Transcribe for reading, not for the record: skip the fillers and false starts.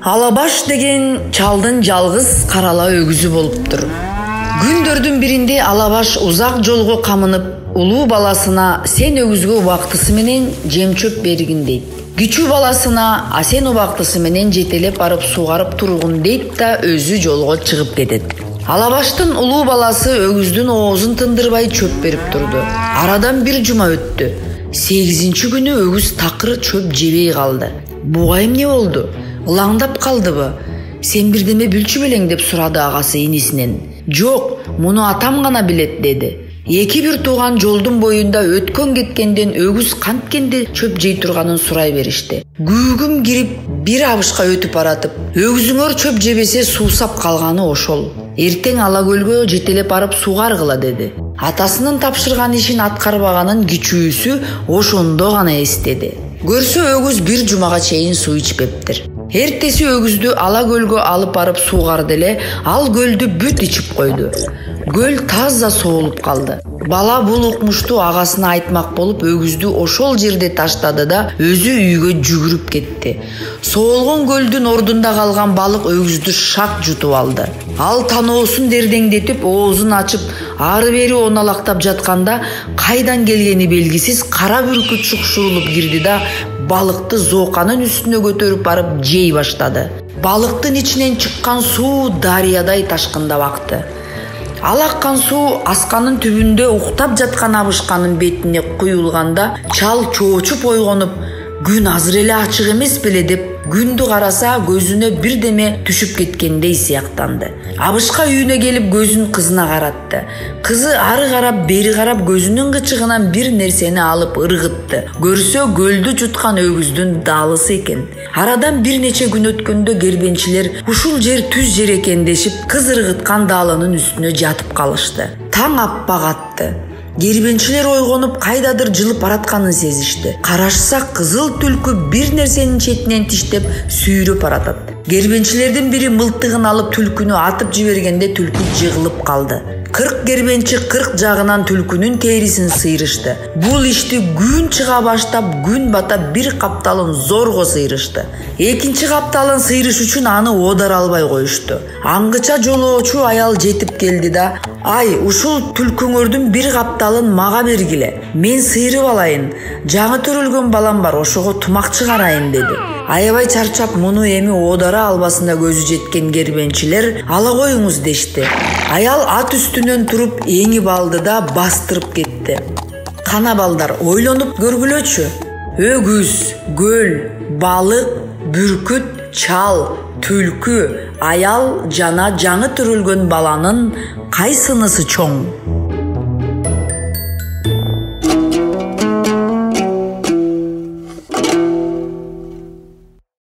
Алабаш деген чалдын жалгыз карала өгүзү болуптур. Күндөрдүн биринде Алабаш узак жолго камынып, улуу баласына сен өгүзгө убактысы менен жем-чөп бергин дейт. Кичүү баласына а сен убактысы менен жетелеп барып сугарып тургун дейт да өзү жолго чыгып кетет. Алабаштын улуу баласы өгүздүн оозун тындырбай чөп берип турду. Арадан бир жума өттү. 8-чи күнү өгүз такыр чөп жебей калды. Буга эмне болду? Ылаңдап калдыбы? Сен бирдеме бүлчү белең деп сурады агасы инисинен. Жок, муну атам гана билет деди. Эки бир тууган жолдун боюнда өткөн кеткенден өгүз канткенде чөп жей турганын сурай беришти. Күүгүм кирип бир абышка өтүп баратып, өгүзүңөр чөп жебесе суусап калганы ошол. Эртең ала көлгө жетелеп барып сугаргыла деди. Атасынын тапшырган ишин аткарбаганын кичүүсү ошондо гана эстеди. Көрсө өгүз бир жумага чейин суу ичпептир. Эртеси өгүздү ала көлгө алып барып суугарды эле, ал көлдү бүт ичип койду. Көл таза соолуп калды. Бала бул укмушту агасына айтмак болуп өгүздү ошол жерде таштады да өзү үйгө жүгүрүп кетти. Соолгон көлдүн ордунда калган балык өгүздү шак жутуп алды. Ал таноосун дердеңдетип, оозун ачып, ары бери оналактап жатканда кайдан келгени белгисиз кара бүркүт шукшурулуп кирди да балыкты зооканын үстүнө көтөрүп барып жей баштады. Балыктын ичинен чыккан суу дарыядай ташкындап акты. Ал аккан суу асканын түбүндө уктап жаткан абышканын бетине куюлганда чал чоочуп ойгонуп, күн азыр эле ачык эмес беле деп күндү караса көзүнө бирдеме түшүп кеткендей сыяктанды. Абышка үйүнө келип көзүн кызына каратты. Кызы ары карап бери карап көзүнүн кычыгынан бир нерсени алып ыргытты. Көрсө көлдү жуткан өгүздүн даалысы экен. Арадан бир нече күн өткөндө кербенчилер ушул жер түз жер экен дешип, кыз ыргыткан даалынын үстүнө жатып калышты. Таң аппак атты. Кербенчилер ойгонуп кайдадыр жылып баратканын сезишти. Карашса кызыл түлкү бир нерсенин четинен тиштеп сүйрөп баратат. Кербенчилердин бири мылтыгын алып түлкүнү атып жибергенде түлкү жыгылып калды. 40 кербенчи 40 жагынан түлкүнүн терисин сыйрышты. Бул ишти күн чыга баштап күн бата бир капталын зорго сыйрышты. Экинчи капталын сыйрыш үчүн аны одар албай коюшту. Аңгыча жолоочу аял жетип келди да: "Ай, ушул түлкүңөрдүн бир капталын мага бергиле. Мен сыйрып алайын. Жаңы төрөлгөн балам бар, ошого тумак чыгарайын" деди. Аябай чарчап муну эми оодара албасына көзү жеткен кербенчилер "Ала коюңуз" дешти. Аял ат үстүнөн туруп эңип алды да бастырып кетти. Кана балдар, ойлонуп көргүлөчү. Өгүз, көл, балык, бүркүт, чал, түлкү, аял жана жаңы төрөлгөн баланын кайсынысы чоң?